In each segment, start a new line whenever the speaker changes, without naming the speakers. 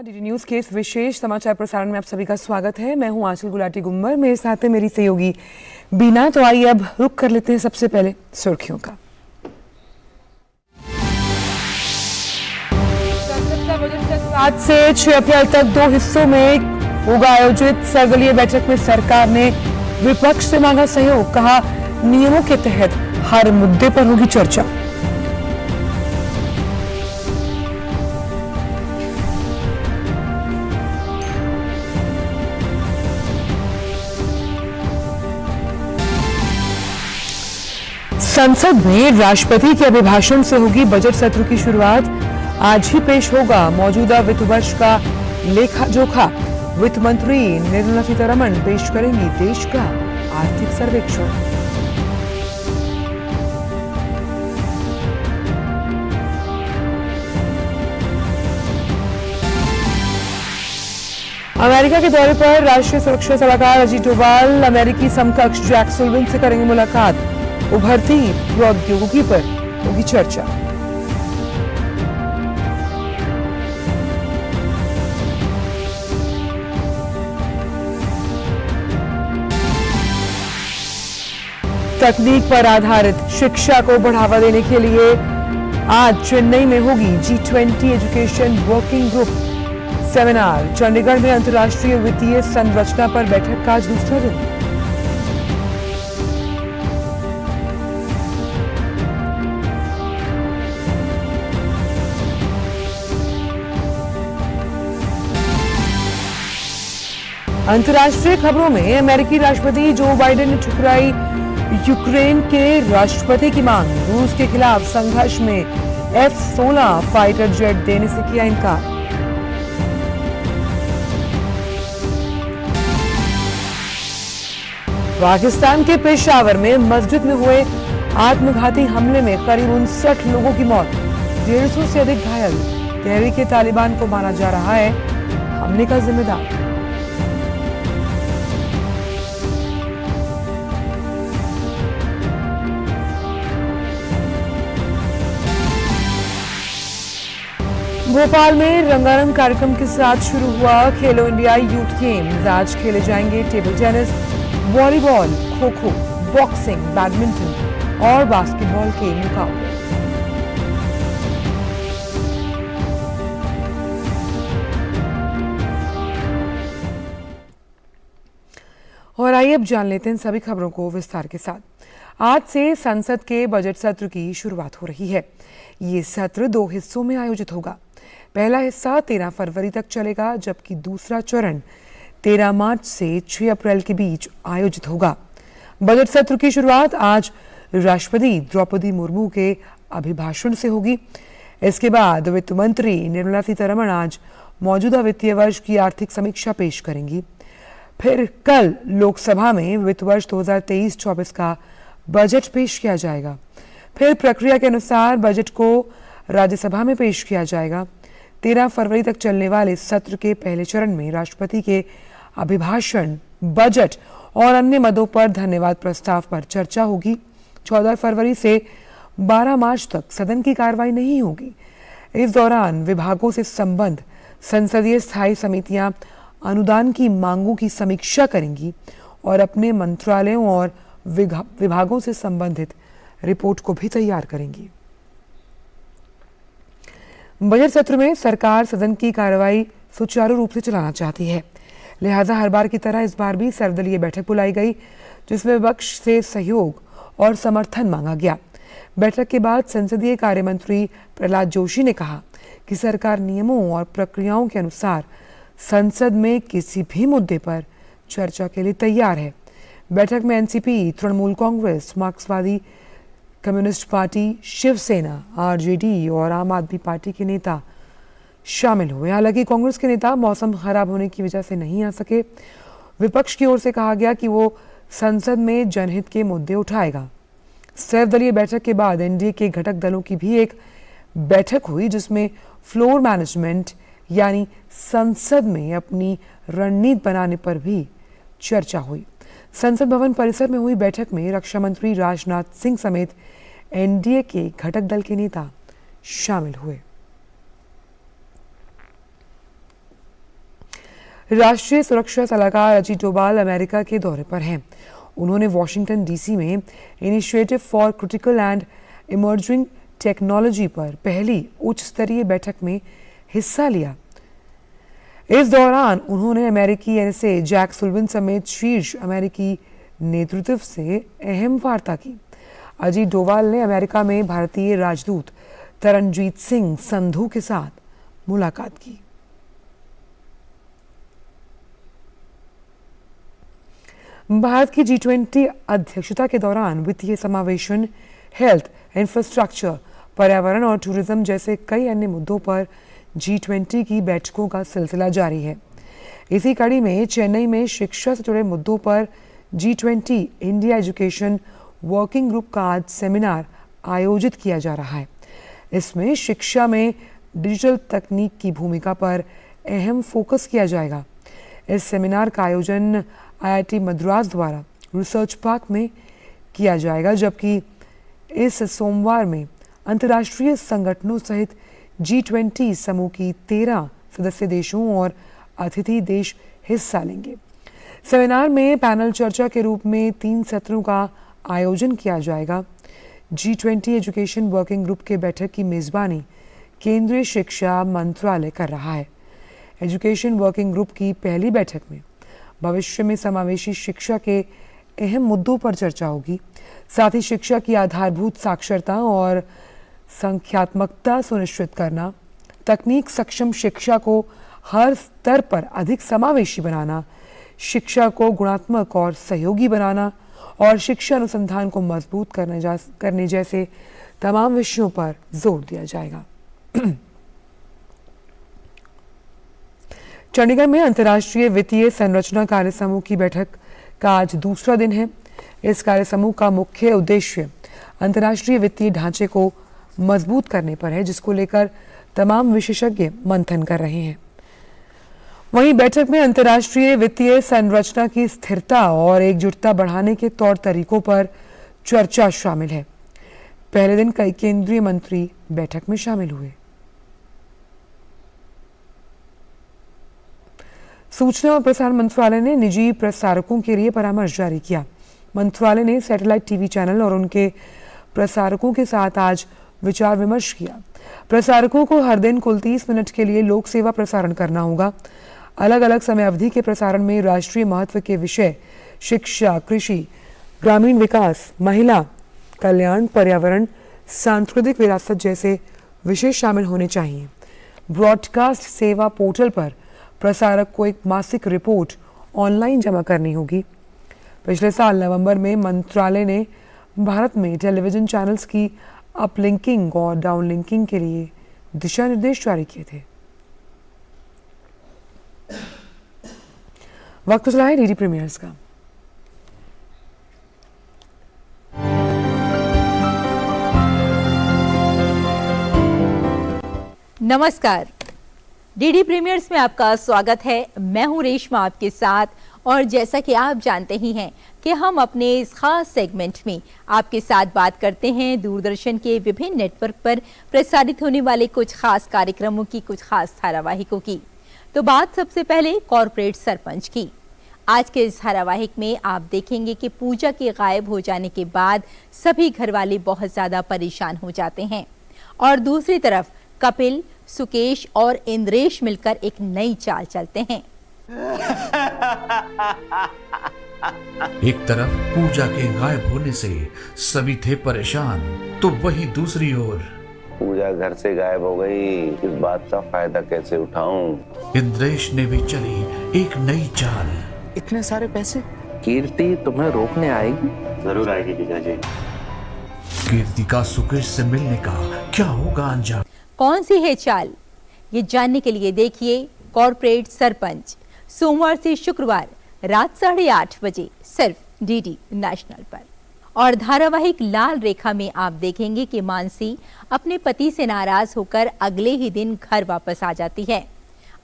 नमस्कार, DD news के इस विशेष समाचार प्रसारण में आप सभी का स्वागत है। मैं हूं आंचल गुलाटी गुम्बर, मेरे साथ है मेरी सहयोगी बीना। तो आइए अब रुक कर लेते हैं सबसे पहले सुर्खियों का। संसद का बजट सत्र आज से 6 अप्रैल तक 2 हिस्सों में होगा आयोजित। सर्वदलीय बैठक में सरकार ने विपक्ष से मांगा सहयोग, कहा नियमों के तहत हर मुद्दे पर होगी चर्चा। संसद में राष्ट्रपति के अभिभाषण से होगी बजट सत्र की शुरुआत। आज ही पेश होगा मौजूदा वित्त वर्ष का लेखा जोखा। वित्त मंत्री निर्मला सीतारमण पेश करेंगी देश का आर्थिक सर्वेक्षण। अमेरिका के दौरे पर राष्ट्रीय सुरक्षा सलाहकार अजीत डोभाल अमेरिकी समकक्ष जैक सुल्लिवन से करेंगे मुलाकात। उभरती प्रौद्योगिकी पर होगी चर्चा। तकनीक पर आधारित शिक्षा को बढ़ावा देने के लिए आज चेन्नई में होगी G20 education working group seminar. Chandigarh में अंतर्राष्ट्रीय वित्तीय संरचना पर बैठक का आज दूसरा दिन। अंतर्राष्ट्रीय खबरों में अमेरिकी राष्ट्रपति जो बाइडेन ने ठुकराई यूक्रेन के राष्ट्रपति की मांग। रूस के खिलाफ संघर्ष में F-16 फाइटर जेट देने से किया इनकार। पाकिस्तान के पेशावर में मस्जिद में हुए आत्मघाती हमले में करीब 59 लोगों की मौत, 150 से अधिक घायल। तहरीक-ए-तालिबान को माना जा रहा है हमले का जिम्मेदार। भोपाल में रंगारंग कार्यक्रम के साथ शुरू हुआ खेलो इंडिया यूथ गेम्स। आज खेले जाएंगे table tennis, volleyball, kho kho, boxing, badminton और बास्केटबॉल के मुकाबले। और आइए अब जान लेते हैं सभी खबरों को विस्तार के साथ। आज से संसद के बजट सत्र की शुरुआत हो रही है। ये सत्र 2 हिस्सों में आयोजित होगा। पहला हिस्सा 13 फरवरी तक चलेगा, जबकि दूसरा चरण 13 मार्च से 6 अप्रैल के बीच आयोजित होगा। बजट सत्र की शुरुआत आज राष्ट्रपति द्रौपदी मुर्मू के अभिभाषण से होगी। इसके बाद वित्त मंत्री निर्मला सीतारमण आज मौजूदा वित्तीय वर्ष की आर्थिक समीक्षा पेश करेंगी। फिर कल लोकसभा में वित्त वर्ष 2023-24 का बजट पेश किया जाएगा। फिर प्रक्रिया के अनुसार बजट को राज्यसभा में पेश किया जाएगा। 13 फरवरी तक चलने वाले सत्र के पहले चरण में राष्ट्रपति के अभिभाषण, बजट और अन्य मदों पर धन्यवाद प्रस्ताव पर चर्चा होगी। 14 फरवरी से 12 मार्च तक सदन की कार्रवाई नहीं होगी। इस दौरान विभागों से संबद्ध संसदीय स्थायी समितियां अनुदान की मांगों की समीक्षा करेंगी और अपने मंत्रालयों और विभागों से संबंधित रिपोर्ट को भी तैयार करेंगी। बजट सत्र में सरकार सदन की कार्रवाई सुचारू रूप से चलाना चाहती है, लिहाजा हर बार की तरह इस बार भी सर्वदलीय बैठक बुलाई गई, जिसमें विपक्ष से सहयोग और समर्थन मांगा गया। बैठक के बाद संसदीय कार्य मंत्री प्रहलाद जोशी ने कहा कि सरकार नियमों और प्रक्रियाओं के अनुसार संसद में किसी भी मुद्दे पर चर्चा के लिए तैयार है। बैठक में एनसीपी, तृणमूल कांग्रेस, मार्क्सवादी कम्युनिस्ट पार्टी, शिवसेना, आरजेडी और आम आदमी पार्टी के नेता शामिल हुए। हालांकि कांग्रेस के नेता मौसम खराब होने की वजह से नहीं आ सके। विपक्ष की ओर से कहा गया कि वो संसद में जनहित के मुद्दे उठाएगा। सर्वदलीय बैठक के बाद एनडीए के घटक दलों की भी एक बैठक हुई, जिसमें फ्लोर मैनेजमेंट यानी संसद में अपनी रणनीति बनाने पर भी चर्चा हुई। संसद भवन परिसर में हुई बैठक में रक्षा मंत्री राजनाथ सिंह समेत एनडीए के घटक दल के नेता शामिल हुए। राष्ट्रीय सुरक्षा सलाहकार अजीत डोभाल अमेरिका के दौरे पर हैं। उन्होंने वॉशिंगटन डीसी में initiative for critical and emerging technology पर पहली उच्च स्तरीय बैठक में हिस्सा लिया। इस दौरान उन्होंने अमेरिकी एनएसए जैक सुलिवन समेत शीर्ष अमेरिकी नेतृत्व से अहम वार्ता की। अजीत डोभाल ने अमेरिका में भारतीय राजदूत तरनजीत सिंह संधू के साथ मुलाकात की। भारत की G20 अध्यक्षता के दौरान वित्तीय समावेशन, हेल्थ, इंफ्रास्ट्रक्चर, पर्यावरण और टूरिज्म जैसे कई अन्य मुद्दों पर G20 की बैठकों का सिलसिला जारी है। इसी कड़ी में चेन्नई में शिक्षा से जुड़े मुद्दों पर G20 India education working group का आज सेमिनार आयोजित किया जा रहा है। इसमें शिक्षा में डिजिटल तकनीक की भूमिका पर अहम फोकस किया जाएगा। इस सेमिनार का आयोजन IIT मद्रास द्वारा रिसर्च पार्क में किया जाएगा, जबकि इस सोमवार में अंतर्राष्ट्रीय संगठनों सहित G20 समूह की 13 सदस्य देशों और अतिथि देश हिस्सा लेंगे। सेमिनार में पैनल चर्चा के रूप में 3 सत्रों का आयोजन किया जाएगा। G20 एजुकेशन वर्किंग ग्रुप के बैठक की मेजबानी केंद्रीय शिक्षा मंत्रालय कर रहा है। एजुकेशन वर्किंग ग्रुप की पहली बैठक में भविष्य में समावेशी शिक्षा के अहम मुद्दों पर चर्चा होगी। साथ ही शिक्षा की आधारभूत साक्षरता और संख्यात्मकता सुनिश्चित करना, तकनीक सक्षम शिक्षा को हर स्तर पर अधिक समावेशी बनाना, शिक्षा को गुणात्मक और सहयोगी बनाना और शिक्षा अनुसंधान को मजबूत करने जैसे तमाम विषयों पर जोर दिया जाएगा। चंडीगढ़ में अंतर्राष्ट्रीय वित्तीय संरचना कार्य समूह की बैठक का आज दूसरा दिन है। इस कार्य समूह का मुख्य उद्देश्य अंतर्राष्ट्रीय वित्तीय ढांचे को मजबूत करने पर है, जिसको लेकर तमाम विशेषज्ञ मंथन कर रहे हैं। वहीं बैठक में अंतर्राष्ट्रीय वित्तीय संरचना की स्थिरता और एकजुटता बढ़ाने के तौर तरीकों पर चर्चा शामिल है। पहले दिन कई केंद्रीय मंत्री बैठक में शामिल हुए। सूचना और प्रसारण मंत्रालय ने निजी प्रसारकों के लिए परामर्श जारी किया। मंत्रालय ने सैटेलाइट टीवी चैनल और उनके प्रसारकों के साथ आज विचार विमर्श किया। प्रसारकों को हर दिन कुल 30 मिनट के लिए लोक सेवा प्रसारण करना होगा। अलग अलग समय अवधि के प्रसारण में राष्ट्रीय महत्व के विषय शिक्षा, कृषि, ग्रामीण विकास, महिला कल्याण, पर्यावरण, सांस्कृतिक विरासत जैसे विषय शामिल होने चाहिए। ब्रॉडकास्ट सेवा पोर्टल पर प्रसारक को एक मासिक रिपोर्ट ऑनलाइन जमा करनी होगी। पिछले साल नवंबर में मंत्रालय ने भारत में टेलीविजन चैनल्स की अपलिंकिंग और डाउनलिंकिंग के लिए दिशा निर्देश जारी किए थे। वक्त चला है डीडी प्रीमियर्स का।
नमस्कार, डीडी प्रीमियर्स में आपका स्वागत है। मैं हूं रेशमा आपके साथ, और जैसा कि आप जानते ही हैं कि हम अपने इस खास सेगमेंट में आपके साथ बात करते हैं दूरदर्शन के विभिन्न नेटवर्क पर प्रसारित होने वाले कुछ खास कार्यक्रमों की, कुछ खास धारावाहिकों की। तो बात सबसे पहले कॉर्पोरेट सरपंच की। आज के इस धारावाहिक में आप देखेंगे कि पूजा के गायब हो जाने के बाद सभी घरवाले बहुत ज़्यादा परेशान हो जाते हैं, और दूसरी तरफ कपिल, सुकेश और इंद्रेश मिलकर एक नई चाल चलते हैं।
एक तरफ पूजा के गायब होने से सभी थे परेशान, तो वहीं दूसरी ओर
पूजा घर से गायब हो गई, इस बात का फायदा कैसे उठाऊं?
इंद्रेश ने भी चली एक नई चाल।
इतने सारे पैसे?
कीर्ति तुम्हें रोकने आएगी?
जरूर आएगी जीजाजी।
कीर्ति का सुकेश से मिलने का क्या होगा अंजाम?
कौन सी है चाल, ये जानने के लिए देखिए कॉर्पोरेट सरपंच, सोमवार से शुक्रवार रात 8:30 बजे सिर्फ डीडी नेशनल पर। और धारावाहिक लाल रेखा में आप देखेंगे कि मानसी अपने पति से नाराज होकर अगले ही दिन घर वापस आ जाती है।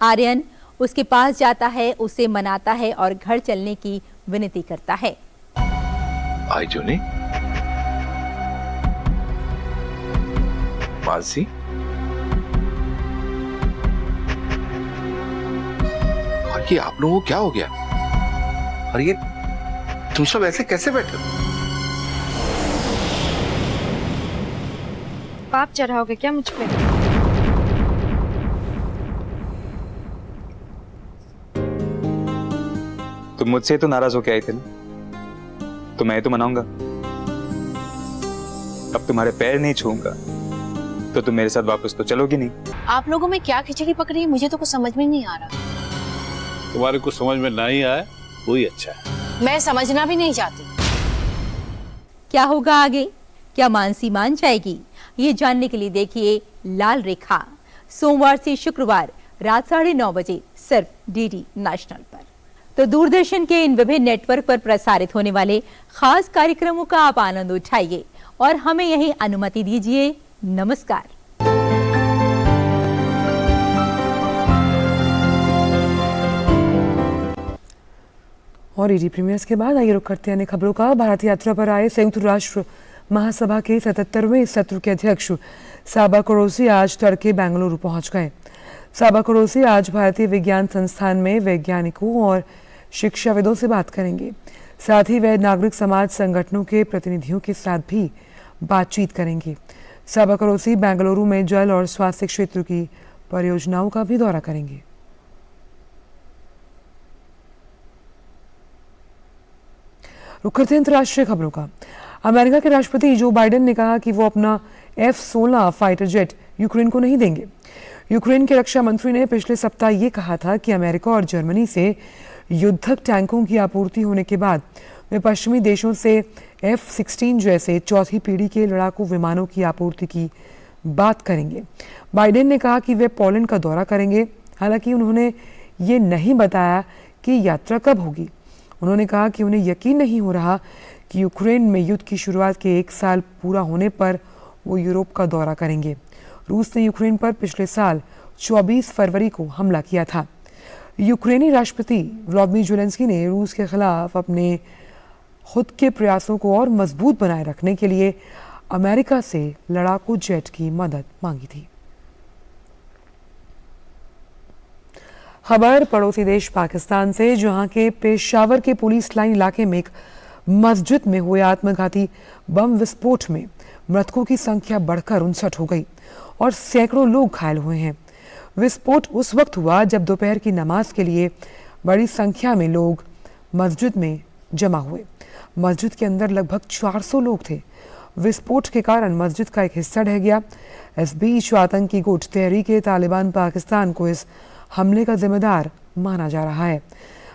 आर्यन उसके पास जाता है, उसे मनाता है और घर चलने की विनती करता है।
आई जूनी, मानसी, कि आप लोगों को क्या हो गया? और ये तुम सब ऐसे कैसे बैठे हो?
पाप चढ़ाओगे क्या मुझ पे?
तुम मुझसे तो नाराज होके आई थी ना, तो मैं तो मनाऊंगा। अब तुम्हारे पैर नहीं छूऊंगा तो तुम मेरे साथ वापस तो चलोगी नहीं।
आप लोगों में क्या खिचड़ी पकड़ी है, मुझे तो कुछ समझ में नहीं आ रहा।
तुम्हारे कुछ समझ में नहीं आए वही अच्छा है।
मैं समझना भी नहीं चाहती।
क्या होगा आगे? क्या मानसी मान जाएगी? ये जानने के लिए देखिए लाल रेखा, सोमवार से शुक्रवार रात 9:30 बजे सिर्फ डीडी नेशनल पर। तो दूरदर्शन के इन विभिन्न नेटवर्क पर प्रसारित होने वाले खास कार्यक्रमों का आप आनंद उठाइए और हमें यही अनुमति दीजिए। नमस्कार।
और ईडी प्रीमियर्स के बाद आइए रुक करते हैं अन्य खबरों का। भारत यात्रा पर आए संयुक्त राष्ट्र महासभा के 77वें सत्र के अध्यक्ष साबा कुरैशी आज तड़के बेंगलुरु पहुंच गए। साबा कुरैशी आज भारतीय विज्ञान संस्थान में वैज्ञानिकों और शिक्षाविदों से बात करेंगे। साथ ही वे नागरिक समाज संगठनों के प्रतिनिधियों के साथ भी बातचीत करेंगे। साबा कुरैशी बेंगलुरु में जल और स्वास्थ्य क्षेत्र की परियोजनाओं का भी दौरा करेंगे। रुक करते हैं अंतर्राष्ट्रीय खबरों का। अमेरिका के राष्ट्रपति जो बाइडेन ने कहा कि वो अपना F-16 फाइटर जेट यूक्रेन को नहीं देंगे। यूक्रेन के रक्षा मंत्री ने पिछले सप्ताह ये कहा था कि अमेरिका और जर्मनी से युद्धक टैंकों की आपूर्ति होने के बाद वे पश्चिमी देशों से F-16 जैसे चौथी पीढ़ी के लड़ाकू विमानों की आपूर्ति की बात करेंगे। बाइडेन ने कहा कि वे पोलैंड का दौरा करेंगे। हालांकि उन्होंने ये नहीं बताया कि यात्रा कब होगी। उन्होंने कहा कि उन्हें यकीन नहीं हो रहा कि यूक्रेन में युद्ध की शुरुआत के 1 साल पूरा होने पर वो यूरोप का दौरा करेंगे। रूस ने यूक्रेन पर पिछले साल 24 फरवरी को हमला किया था। यूक्रेनी राष्ट्रपति व्लादिमीर ज़ेलेंस्की ने रूस के खिलाफ अपने खुद के प्रयासों को और मजबूत बनाए रखने के लिए अमेरिका से लड़ाकू जेट की मदद मांगी थी। खबर पड़ोसी देश पाकिस्तान से, जहां के पेशावर के पुलिस लाइन इलाके में एक मस्जिद में हुए आत्मघाती बम विस्फोट में मृतकों की संख्या बढ़कर 59 हो गई और सैकड़ों लोग घायल हुए हैं। विस्फोट उस वक्त हुआ जब दोपहर की नमाज के लिए बड़ी संख्या में लोग मस्जिद में जमा हुए। मस्जिद के अंदर लगभग 400 लोग थे। विस्फोट के कारण मस्जिद का एक हिस्सा ढह गया। इस बीच आतंकी गुट तहरीक-ए-तालिबान पाकिस्तान को इस हमले का जिम्मेदार माना जा रहा है।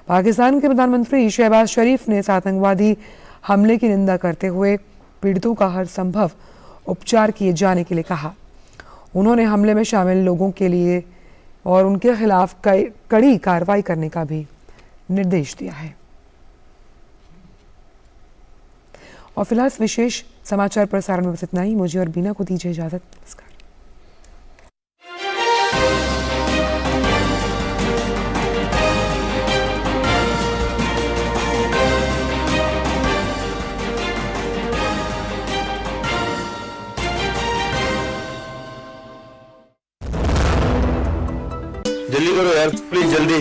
पाकिस्तान के प्रधानमंत्री शहबाज शरीफ ने इस आतंकवादी हमले की निंदा करते हुए पीड़ितों का हर संभव उपचार किए जाने के लिए कहा। उन्होंने हमले में शामिल लोगों के लिए और उनके खिलाफ कड़ी कार्रवाई करने का भी निर्देश दिया है। और फिलहाल इस विशेष समाचार प्रसारण में बस इतना ही। मुझे और बीना को दीजिए इजाजत। नमस्कार।
जल्दी करो यार, प्लीज जल्दी।